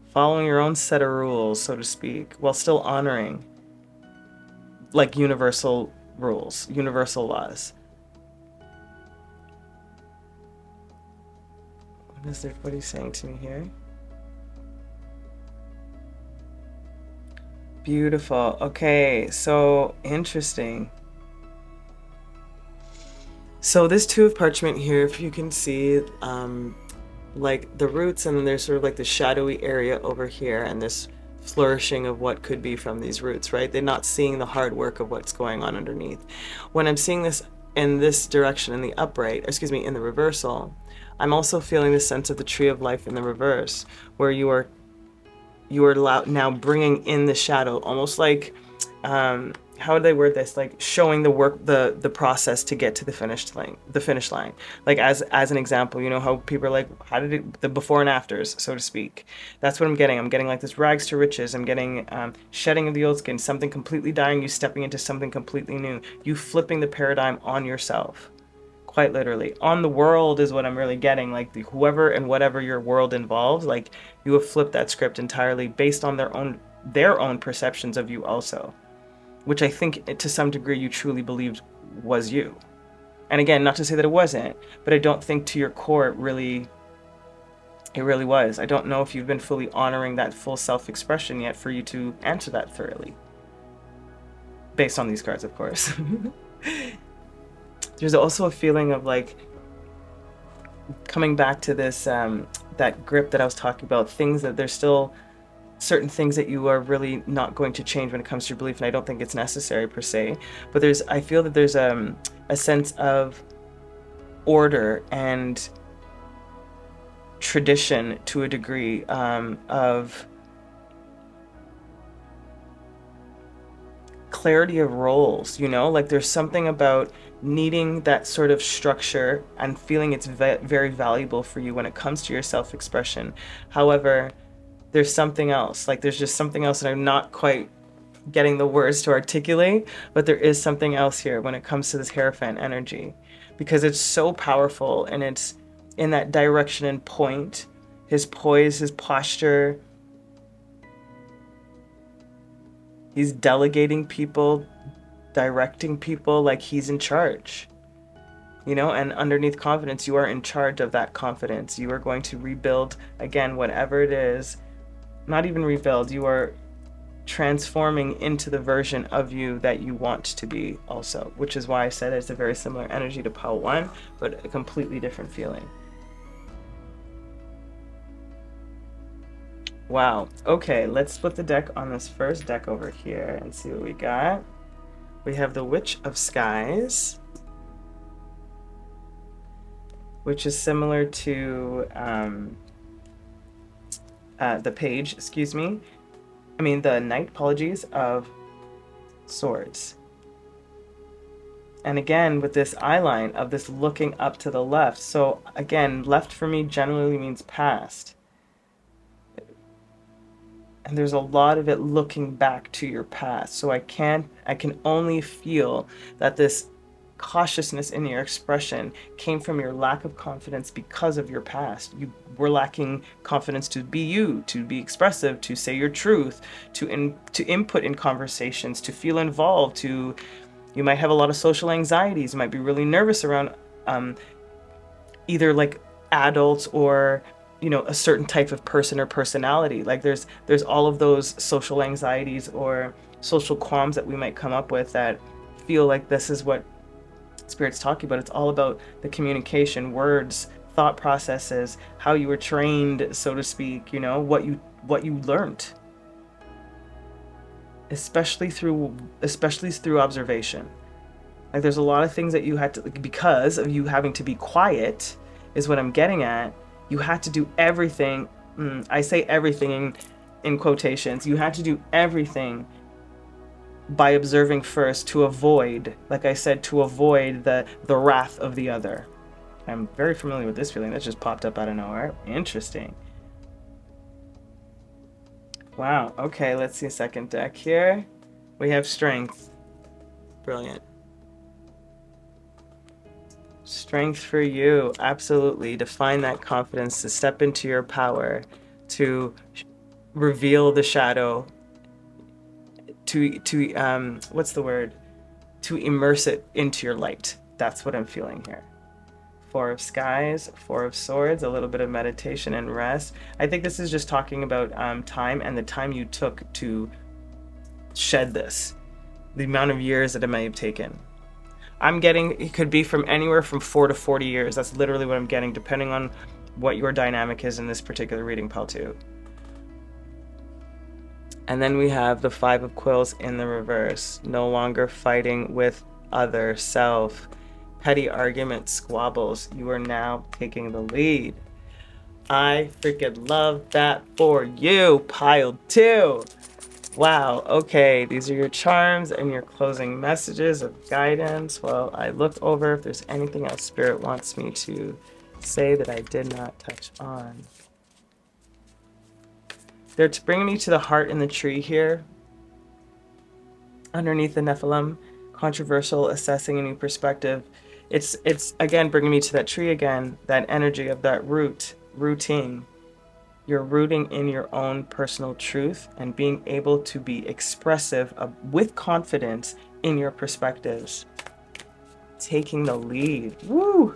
following your own set of rules, so to speak, while still honoring like universal rules, universal laws. What are you saying to me here? Beautiful. Okay, so interesting. So this 2 of parchment here, if you can see, like the roots, and then there's sort of like the shadowy area over here, and this flourishing of what could be from these roots, right? They're not seeing the hard work of what's going on underneath. When I'm seeing this in this direction, in the upright, excuse me, in the reversal, I'm also feeling the sense of the tree of life in the reverse, where you are now bringing in the shadow, almost like, how would they word this? Like showing the work, the process to get to the finish line. Like as an example, you know how people are like, how did it, the before and afters, so to speak. That's what I'm getting. I'm getting like this rags to riches. I'm getting shedding of the old skin, something completely dying, you stepping into something completely new, you flipping the paradigm on yourself. Quite literally. On the world is what I'm really getting, like whoever and whatever your world involves, like you have flipped that script entirely based on their own perceptions of you also, which I think to some degree you truly believed was you. And again, not to say that it wasn't, but I don't think to your core it really was. I don't know if you've been fully honoring that full self-expression yet for you to answer that thoroughly. Based on these cards, of course. There's also a feeling of like coming back to this, that grip that I was talking about, things that there's still certain things that you are really not going to change when it comes to your belief, and I don't think it's necessary per se, but I feel that there's a sense of order and tradition to a degree, of clarity of roles, you know, like there's something about needing that sort of structure and feeling it's very valuable for you when it comes to your self-expression. However, there's something else, like there's just something else that I'm not quite getting the words to articulate, but there is something else here when it comes to this Hierophant energy, because it's so powerful and it's in that direction and point, his poise, his posture. He's delegating people, directing people, like he's in charge, you know, and underneath confidence, you are in charge of that confidence. You are going to rebuild, again, whatever it is, not even rebuild, you are transforming into the version of you that you want to be also, which is why I said it's a very similar energy to Pile 1, but a completely different feeling. Wow. Okay, let's split the deck on this first deck over here and see what we got. We have the Witch of Skies, which is similar to the Page, excuse me. I mean, the Knight, apologies, of Swords. And again, with this eye line of this looking up to the left. So again, left for me generally means past. And there's a lot of it looking back to your past. So I can only feel that this cautiousness in your expression came from your lack of confidence because of your past. You were lacking confidence to be you, to be expressive, to say your truth, to input in conversations, to feel involved, you might have a lot of social anxieties. You might be really nervous around either like adults or a certain type of person or personality. Like there's all of those social anxieties or social qualms that we might come up with that feel like this is what Spirit's talking about. It's all about the communication, words, thought processes, how you were trained, so to speak, what you learned. Especially through observation. Like there's a lot of things that you had to, because of you having to be quiet is what I'm getting at. You had to do everything. I say everything in quotations. You had to do everything by observing first to avoid, like I said, to avoid the wrath of the other. I'm very familiar with this feeling. That just popped up out of nowhere. Interesting. Wow. Okay, let's see a second deck here. We have strength. Brilliant. Strength for you. Absolutely. To find that confidence, to step into your power, to reveal the shadow, to what's the word? To immerse it into your light. That's what I'm feeling here. Four of Skies, Four of Swords, a little bit of meditation and rest. I think this is just talking about time and the time you took to shed this. The amount of years that it may have taken. I'm getting, it could be from anywhere from 4 to 40 years. That's literally what I'm getting, depending on what your dynamic is in this particular reading, pal, too. And then we have the Five of Quills in the reverse. No longer fighting with other self. Petty arguments, squabbles. You are now taking the lead. I freaking love that for you, pile 2. Wow, okay, these are your charms and your closing messages of guidance. Well, I look over if there's anything else Spirit wants me to say that I did not touch on. They're bringing me to the heart in the tree here. Underneath the Nephilim, controversial, assessing a new perspective. It's again bringing me to that tree again, that energy of that rooting. You're rooting in your own personal truth and being able to be expressive with confidence in your perspectives. Taking the lead. Woo!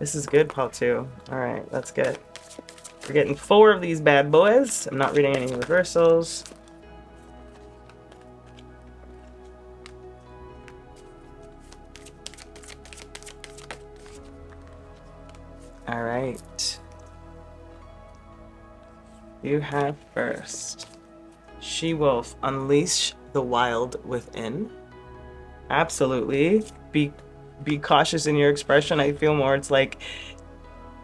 This is good, Paul, too. All right, that's good. We're getting 4 of these bad boys. I'm not reading any reversals. All right. You have first. She-wolf, unleash the wild within. Absolutely. Be cautious in your expression. I feel more it's like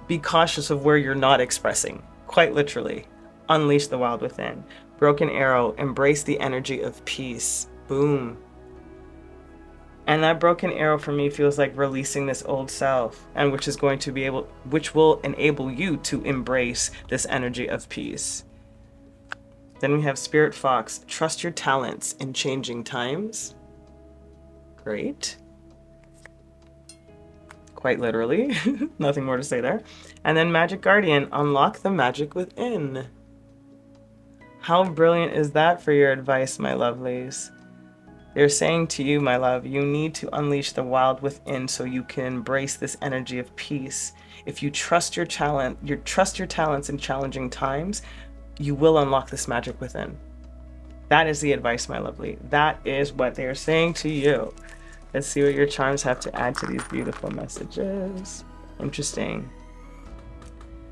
be cautious of where you're not expressing. Quite literally. Unleash the wild within. Broken arrow, embrace the energy of peace. Boom. And that broken arrow for me feels like releasing this old self, and which will enable you to embrace this energy of peace. Then we have Spirit Fox, trust your talents in changing times. Great. Quite literally. Nothing more to say there. And then Magic Guardian, unlock the magic within. How brilliant is that for your advice, my lovelies? They're saying to you, my love, you need to unleash the wild within so you can embrace this energy of peace. If you trust your talents in challenging times, you will unlock this magic within. That is the advice, my lovely. That is what they're saying to you. Let's see what your charms have to add to these beautiful messages. Interesting.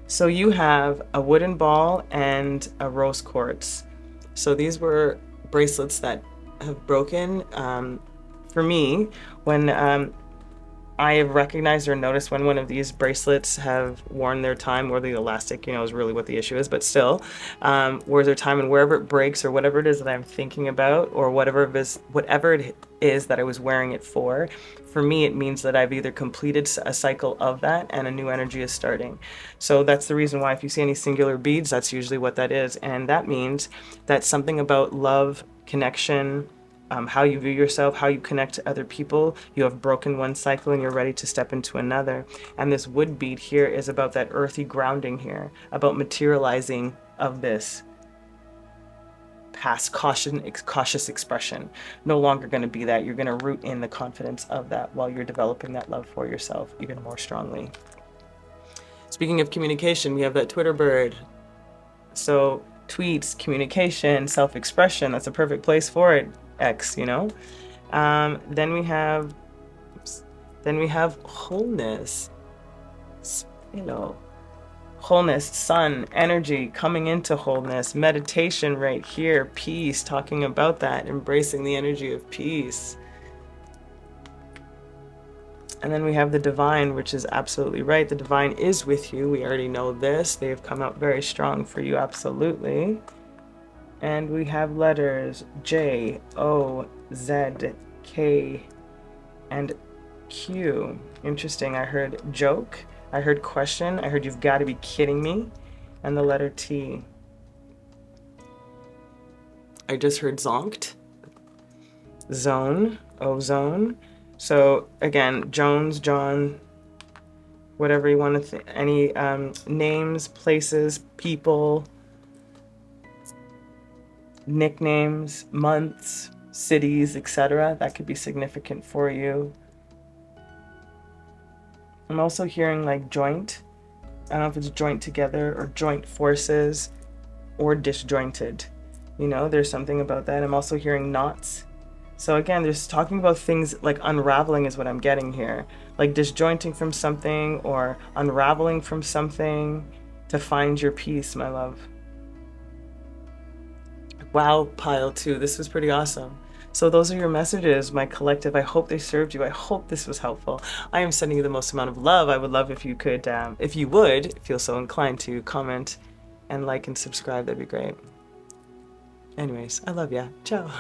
So you have a wooden ball and a rose quartz. So these were bracelets that have broken for me when I I have recognized or noticed when one of these bracelets have worn their time, or the elastic, you know, is really what the issue is, but still, wears their time, and wherever it breaks or whatever it is that I'm thinking about, or whatever it is that I was wearing it for me, it means that I've either completed a cycle of that and a new energy is starting. So that's the reason why if you see any singular beads, that's usually what that is. And that means that something about love, connection, how you view yourself, how you connect to other people, you have broken one cycle and you're ready to step into another. And this wood bead here is about that earthy grounding here, about materializing of this past cautious expression. No longer going to be that. You're going to root in the confidence of that while you're developing that love for yourself even more strongly. Speaking of communication, we have that Twitter bird. So tweets, communication, self-expression, that's a perfect place for it. X, you know. Then we have wholeness, you know, wholeness, sun, energy, coming into wholeness, meditation right here, peace, talking about that, embracing the energy of peace. And then we have the divine, which is absolutely right. The divine is with you. We already know this. They have come out very strong for you, absolutely. And we have letters J, O, Z, K, and Q. Interesting. I heard joke. I heard question. I heard you've got to be kidding me. And the letter T. I just heard zonked. Zone, ozone. So again, Jones, John, whatever you want to any names, places, people, nicknames, months, cities, etc. That could be significant for you. I'm also hearing like joint. I don't know if it's joint together or joint forces or disjointed. You know, there's something about that. I'm also hearing knots. So again, there's talking about things like unraveling is what I'm getting here. Like disjointing from something or unraveling from something to find your peace, my love. Wow, pile 2, this was pretty awesome. So those are your messages, my collective. I hope they served you. I hope this was helpful. I am sending you the most amount of love. I would love if you could, if you would feel so inclined to comment and like and subscribe. That'd be great. Anyways, I love ya. Ciao.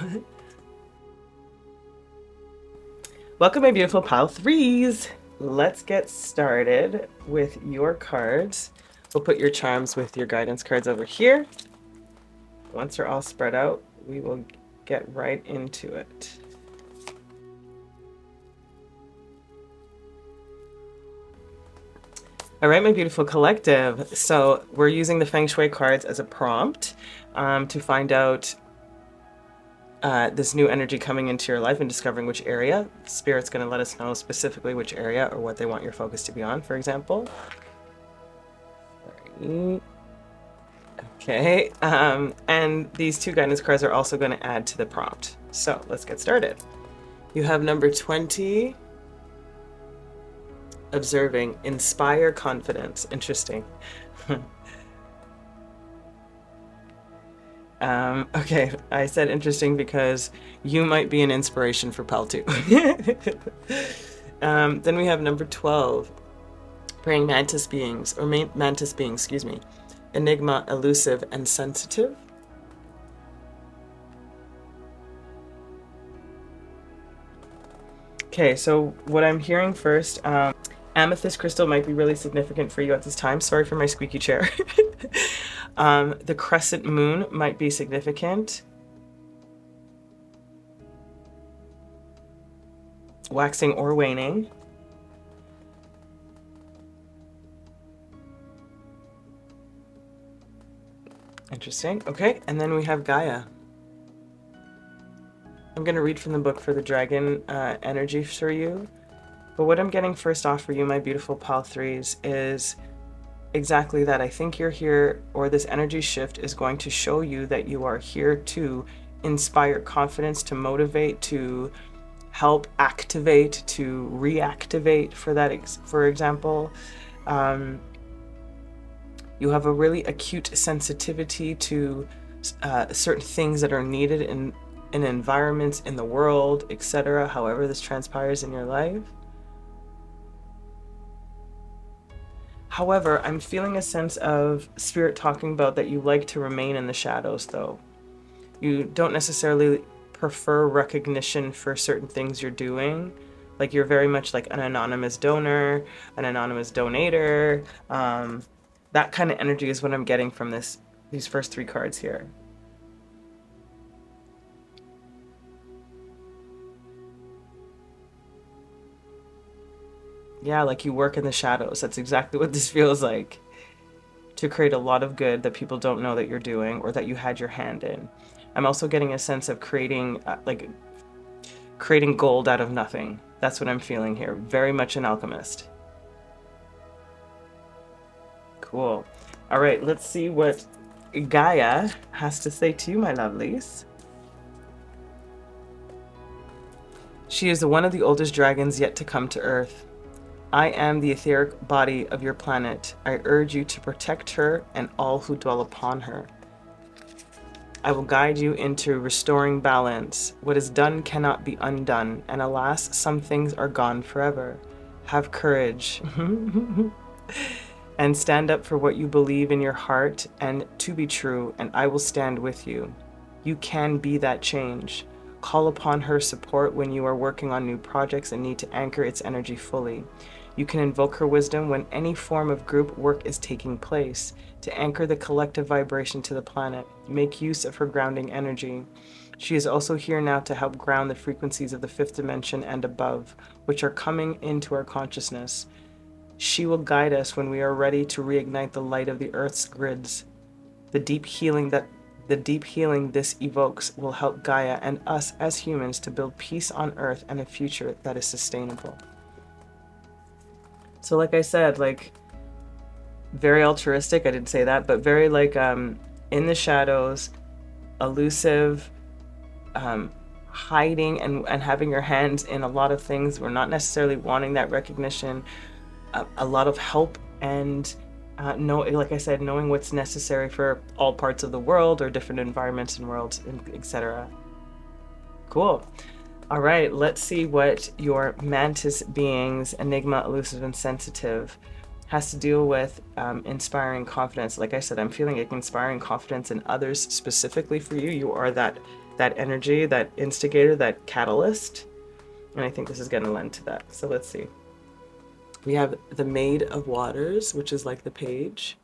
Welcome, my beautiful pile 3s. Let's get started with your cards. We'll put your charms with your guidance cards over here. Once they're all spread out, we will get right into it. All right, my beautiful collective. So we're using the Feng Shui cards as a prompt to find out this new energy coming into your life and discovering which area. Spirit's going to let us know specifically which area or what they want your focus to be on, for example. Okay, and these 2 guidance cards are also going to add to the prompt. So let's get started. You have number 20, observing, inspire confidence. Interesting. Okay, I said interesting because you might be an inspiration for pile 2. Then we have number 12, praying mantis beings, or mantis beings, excuse me. Enigma, elusive, and sensitive. Okay, so what I'm hearing first, amethyst crystal might be really significant for you at this time. Sorry for my squeaky chair. The crescent moon might be significant. Waxing or waning. Interesting. Okay, and then we have Gaia. I'm going to read from the book for the dragon energy for you. But what I'm getting first off for you, my beautiful pile 3s, is exactly that. I think you're here, or this energy shift is going to show you that you are here to inspire confidence, to motivate, to help activate, to reactivate, for example. You have a really acute sensitivity to certain things that are needed in environments, in the world, etc., however this transpires in your life. However, I'm feeling a sense of spirit talking about that you like to remain in the shadows, though. You don't necessarily prefer recognition for certain things you're doing. Like you're very much like an anonymous donor, an anonymous donator. That kind of energy is what I'm getting from these first 3 cards here. Yeah, like you work in the shadows. That's exactly what this feels like. To create a lot of good that people don't know that you're doing or that you had your hand in. I'm also getting a sense of creating gold out of nothing. That's what I'm feeling here. Very much an alchemist. Cool. All right, let's see what Gaia has to say to you, my lovelies. She is one of the oldest dragons yet to come to Earth. I am the etheric body of your planet. I urge you to protect her and all who dwell upon her. I will guide you into restoring balance. What is done cannot be undone, and alas, some things are gone forever. Have courage and stand up for what you believe in your heart and to be true, and I will stand with you. You can be that change. Call upon her support when you are working on new projects and need to anchor its energy fully. You can invoke her wisdom when any form of group work is taking place to anchor the collective vibration to the planet. Make use of her grounding energy. She is also here now to help ground the frequencies of the 5th dimension and above, which are coming into our consciousness. She will guide us when we are ready to reignite the light of the Earth's grids. The deep healing this evokes will help Gaia and us as humans to build peace on Earth and a future that is sustainable. So like I said, like very altruistic, I didn't say that, but very like in the shadows, elusive, hiding and having your hands in a lot of things. We're not necessarily wanting that recognition, a lot of help and like I said, knowing what's necessary for all parts of the world or different environments and worlds, etc. Cool. All right, let's see what your mantis beings, enigma, elusive, and sensitive, has to deal with inspiring confidence. Like I said, I'm feeling like inspiring confidence in others specifically for you. You are that energy, that instigator, that catalyst. And I think this is going to lend to that. So let's see. We have the Maid of Waters, which is like the page.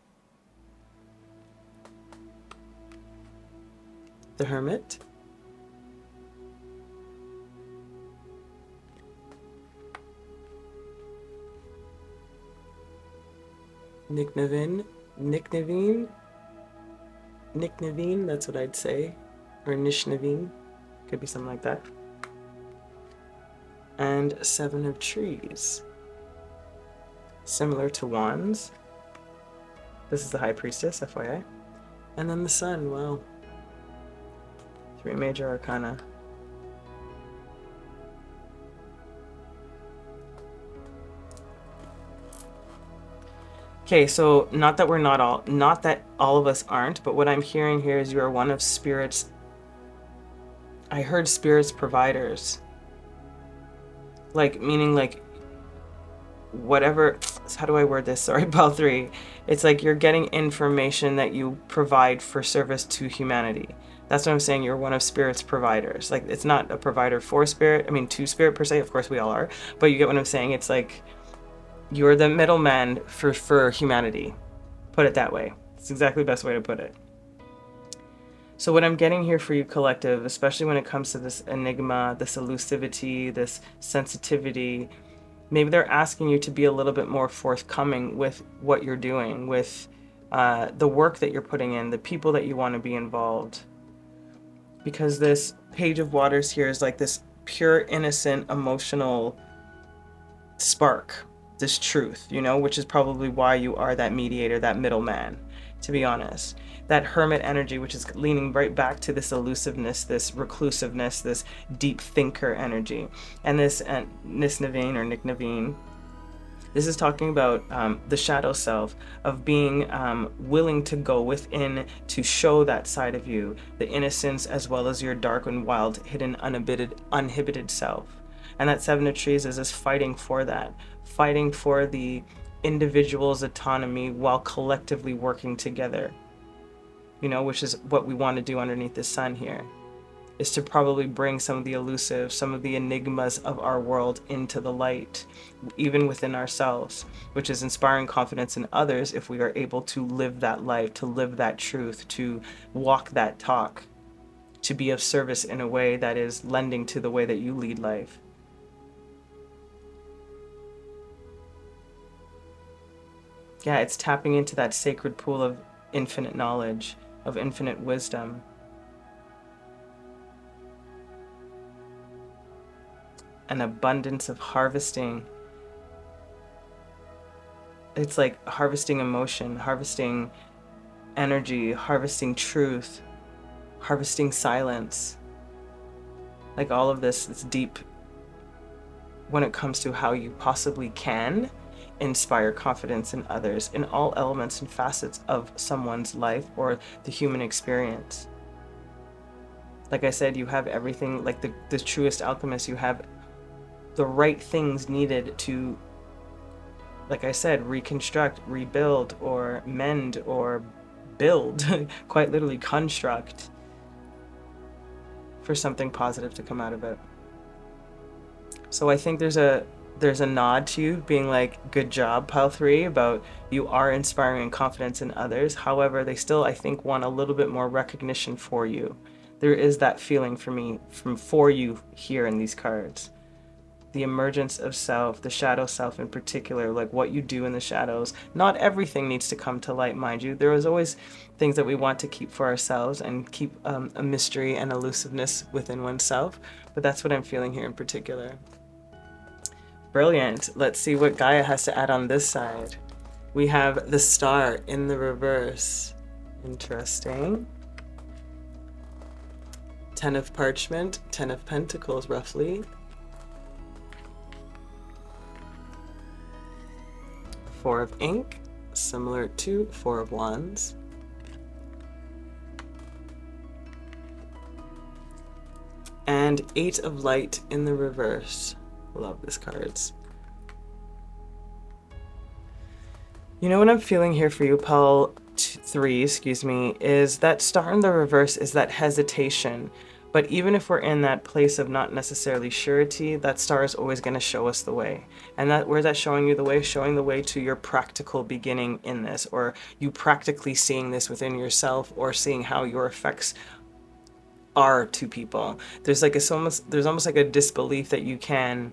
The Hermit. Yᴏᴜʀ Nᴇᴜ, that's what I'd say. Or Nishnaveen, could be something like that. And 7 of Trees. Similar to Wands. This is the High Priestess, FYI. And then the Sun, wow. 3 major arcana. Okay, so not that all of us aren't, but what I'm hearing here is you are one of Spirit's, I heard Spirit's providers. Like, meaning like, whatever, how do I word this? Sorry, Pile 3. It's like you're getting information that you provide for service to humanity. That's what I'm saying, you're one of Spirit's providers. Like, it's not a provider for Spirit, I mean, to Spirit per se, of course we all are, but you get what I'm saying, it's like, you're the middleman for humanity. Put it that way. It's exactly the best way to put it. So what I'm getting here for you, collective, especially when it comes to this enigma, this elusivity, this sensitivity, maybe they're asking you to be a little bit more forthcoming with what you're doing, with the work that you're putting in, the people that you want to be involved. Because this Page of Waters here is like this pure, innocent, emotional spark. This truth, you know, which is probably why you are that mediator, that middleman, to be honest. That hermit energy, which is leaning right back to this elusiveness, this reclusiveness, this deep thinker energy. And this Nishnaveen or Yᴏᴜʀ, this is talking about the shadow self, of being willing to go within to show that side of you, the innocence as well as your dark and wild, hidden, uninhibited self. And that 7 of Trees is just fighting for that, fighting for the individual's autonomy while collectively working together, you know, which is what we want to do underneath the sun here, is to probably bring some of the elusive, some of the enigmas of our world into the light, even within ourselves, which is inspiring confidence in others if we are able to live that life, to live that truth, to walk that talk, to be of service in a way that is lending to the way that you lead life. Yeah, it's tapping into that sacred pool of infinite knowledge, of infinite wisdom. An abundance of harvesting. It's like harvesting emotion, harvesting energy, harvesting truth, harvesting silence. Like all of this is deep when it comes to how you possibly can inspire confidence in others in all elements and facets of someone's life or the human experience. Like I said, you have everything, like the truest alchemist, you have the right things needed to, like I said, reconstruct, rebuild, or mend, or build, quite literally construct, for something positive to come out of it. So I think there's a nod to you being like, good job, pile 3, about you are inspiring confidence in others. However, they still, I think, want a little bit more recognition for you. There is that feeling for me for you here in these cards. The emergence of self, the shadow self in particular, like what you do in the shadows. Not everything needs to come to light, mind you. There is always things that we want to keep for ourselves and keep a mystery and elusiveness within oneself. But that's what I'm feeling here in particular. Brilliant. Let's see what Gaia has to add on this side. We have the star in the reverse. Interesting. 10 of parchment, 10 of pentacles roughly. 4 of ink, similar to 4 of wands. And 8 of light in the reverse. Love this cards. You know what I'm feeling here for you, pile 3, is that star in the reverse is that hesitation. But even if we're in that place of not necessarily surety, that star is always going to show us the way. And that, where's that showing you the way? Showing the way to your practical beginning in this, or you practically seeing this within yourself, or seeing how your effects are to people. There's almost like a disbelief that you can,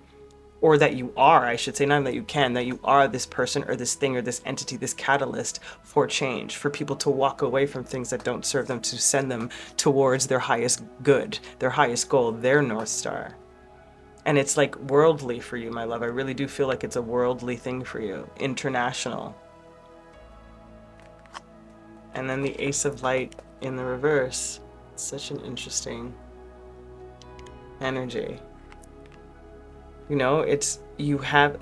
or that you are, I should say, not that you can, that you are this person or this thing or this entity, this catalyst for change, for people to walk away from things that don't serve them, to send them towards their highest good, their highest goal, their North Star. And it's like worldly for you, my love. I really do feel like it's a worldly thing for you, international. And then the Ace of Light in the reverse. It's such an interesting energy. You know, it's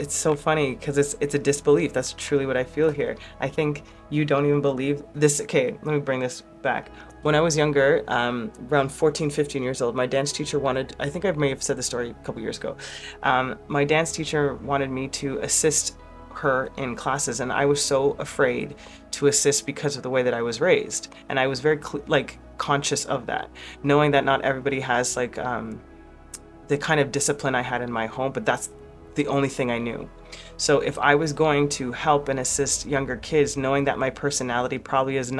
so funny because it's a disbelief. That's truly what I feel here. I think you don't even believe this. Okay, let me bring this back. When I was younger, around 14, 15 years old, my dance teacher wanted, I think I may have said the story a couple years ago. My dance teacher wanted me to assist her in classes, and I was so afraid to assist because of the way that I was raised. And I was very conscious of that, knowing that not everybody has the kind of discipline I had in my home, but that's the only thing I knew. So if I was going to help and assist younger kids, knowing that my personality probably was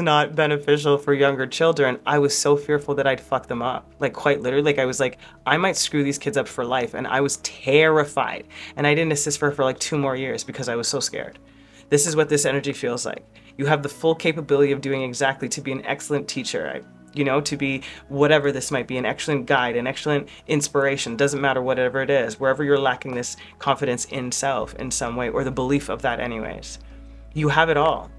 not beneficial for younger children, I was so fearful that I'd fuck them up. Like, quite literally, I was like, I might screw these kids up for life. And I was terrified. And I didn't assist for her for 2 more years because I was so scared. This is what this energy feels like. You have the full capability of doing exactly, to be an excellent teacher, to be whatever this might be, an excellent guide, an excellent inspiration, doesn't matter whatever it is, wherever you're lacking this confidence in self in some way, or the belief of that anyways. You have it all.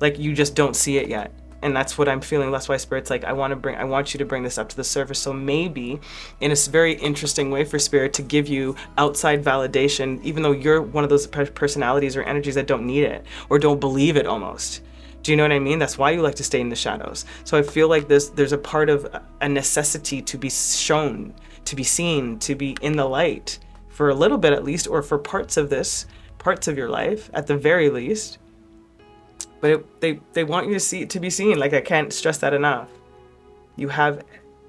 You just don't see it yet. And that's what I'm feeling. That's why Spirit's I want you to bring this up to the surface. So maybe in a very interesting way for Spirit to give you outside validation, even though you're one of those personalities or energies that don't need it or don't believe it almost. Do you know what I mean? That's why you like to stay in the shadows. So I feel like there's a part of a necessity to be shown, to be seen, to be in the light for a little bit at least, or for parts of this parts of your life at the very least. But they want you to be seen. Like, I can't stress that enough. You have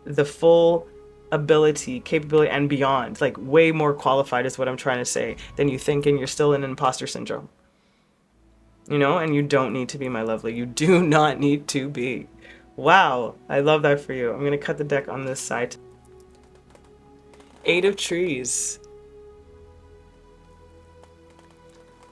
the full ability, capability, and beyond, like way more qualified is what I'm trying to say than you think, and you're still in imposter syndrome. You know, and you don't need to be, my lovely. You do not need to be. Wow, I love that for you. I'm gonna cut the deck on this side. 8 of Trees.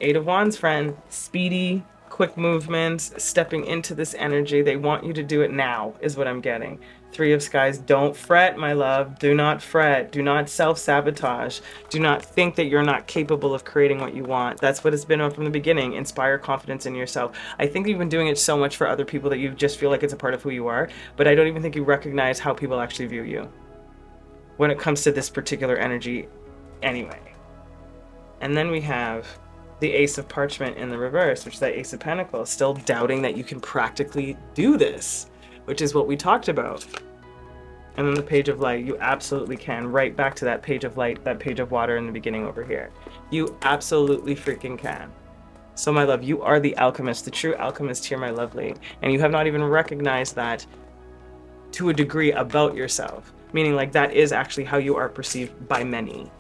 8 of Wands, friend. Speedy, quick movements, stepping into this energy. They want you to do it now, is what I'm getting. 3 of Skies. Don't fret, my love. Do not fret. Do not self-sabotage. Do not think that you're not capable of creating what you want. That's what it's been on from the beginning. Inspire confidence in yourself. I think you've been doing it so much for other people that you just feel like it's a part of who you are, but I don't even think you recognize how people actually view you when it comes to this particular energy anyway. And then we have the Ace of Parchment in the reverse, which is that Ace of Pentacles, still doubting that you can practically do this, which is what we talked about. And then the Page of Light. You absolutely can. Right back to that Page of Light, that Page of Water in the beginning over here. You absolutely freaking can. So, my love, you are the alchemist, the true alchemist here, my lovely. And you have not even recognized that to a degree about yourself. Meaning, like, that is actually how you are perceived by many.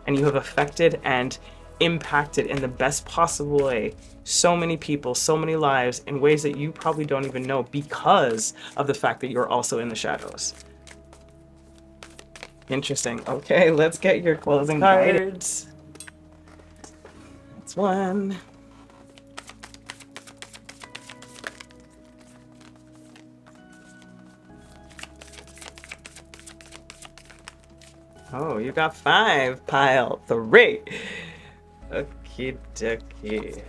And you have affected and impacted in the best possible way so many people, so many lives, in ways that you probably don't even know, because of the fact that you're also in the shadows. Interesting. Okay, let's get your closing cards. That's one. Oh, you got 5. Pile 3. Okie dokie.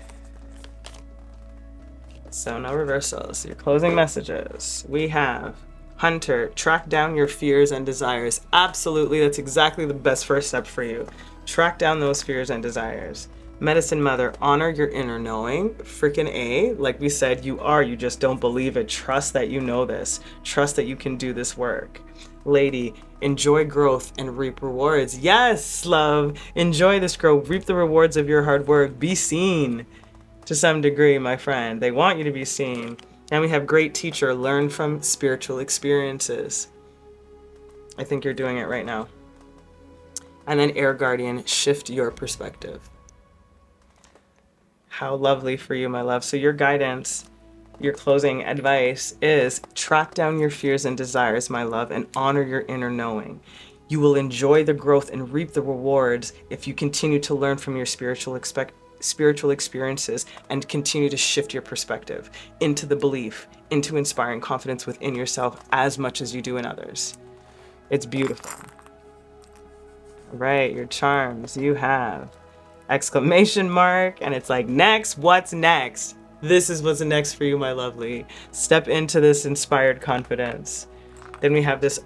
So no reversals. Your closing messages. We have Hunter, track down your fears and desires. Absolutely, that's exactly the best first step for you. Track down those fears and desires. Medicine Mother, honor your inner knowing. Freaking A, like we said, you are, you just don't believe it. Trust that you know this. Trust that you can do this work. Lady, enjoy growth and reap rewards. Yes, love, enjoy this growth. Reap the rewards of your hard work. Be seen to some degree, my friend. They want you to be seen. And we have Great Teacher, learn from spiritual experiences. I think you're doing it right now. And then Air Guardian, shift your perspective. How lovely for you, my love. So your guidance, your closing advice is track down your fears and desires, my love, and honor your inner knowing. You will enjoy the growth and reap the rewards if you continue to learn from your spiritual experiences and continue to shift your perspective into the belief, into inspiring confidence within yourself as much as you do in others. It's beautiful. Right, your charms, you have exclamation mark, and it's like, next, what's next? This is what's next for you, my lovely. Step into this inspired confidence. Then we have this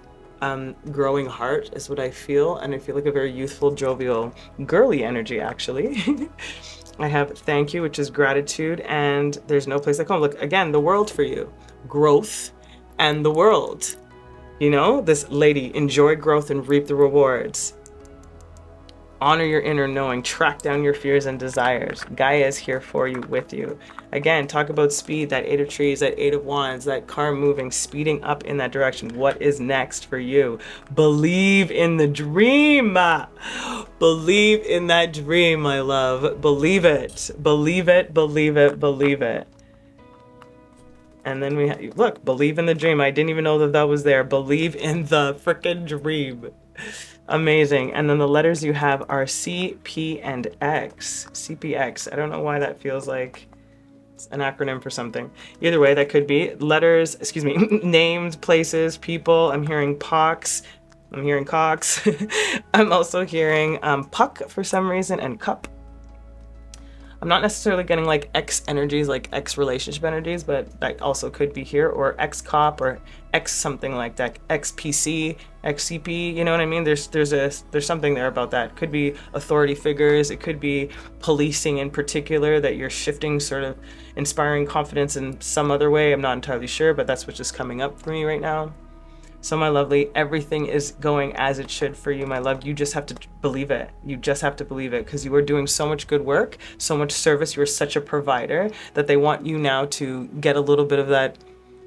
growing heart is what I feel, and I feel like a very youthful, jovial, girly energy, actually. I have thank you, which is gratitude, and there's no place like home. Look, again, the world for you. Growth and the world. You know, this lady, enjoy growth and reap the rewards. Honor your inner knowing, track down your fears and desires. Gaia is here for you, with you. Again, talk about speed, that 8 of Trees, that 8 of Wands, that car moving, speeding up in that direction. What is next for you? Believe in the dream. Believe in that dream, my love. Believe it. Believe it, believe it, believe it. And then we have, look, believe in the dream. I didn't even know that that was there. Believe in the freaking dream. Amazing. And then the letters you have are C, P, and X. CPX. I don't know why that feels like it's an acronym for something. Either way, that could be letters, excuse me, names, places, people. I'm hearing pox. I'm hearing cox. I'm also hearing puck for some reason, and cup. I'm not necessarily getting like X energies, like X relationship energies, but that also could be here, or X cop, or X something like that, XPC, XCP, you know what I mean? There's something there about that. Could be authority figures, it could be policing in particular, that you're shifting, sort of inspiring confidence in some other way. I'm not entirely sure, but that's what's just coming up for me right now. So my lovely, everything is going as it should for you, my love. You just have to believe it. You just have to believe it, because you are doing so much good work, so much service. You're such a provider that they want you now to get a little bit of that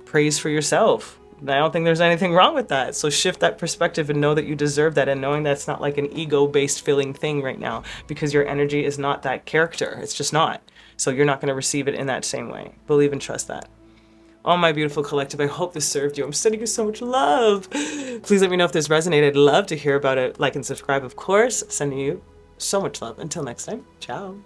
praise for yourself. And I don't think there's anything wrong with that. So shift that perspective and know that you deserve that, and knowing that's not like an ego-based filling thing right now, because your energy is not that character. It's just not. So you're not going to receive it in that same way. Believe and trust that. Oh, my beautiful collective, I hope this served you. I'm sending you so much love. Please let me know if this resonated. I'd love to hear about it. Like and subscribe, of course. Sending you so much love. Until next time, ciao.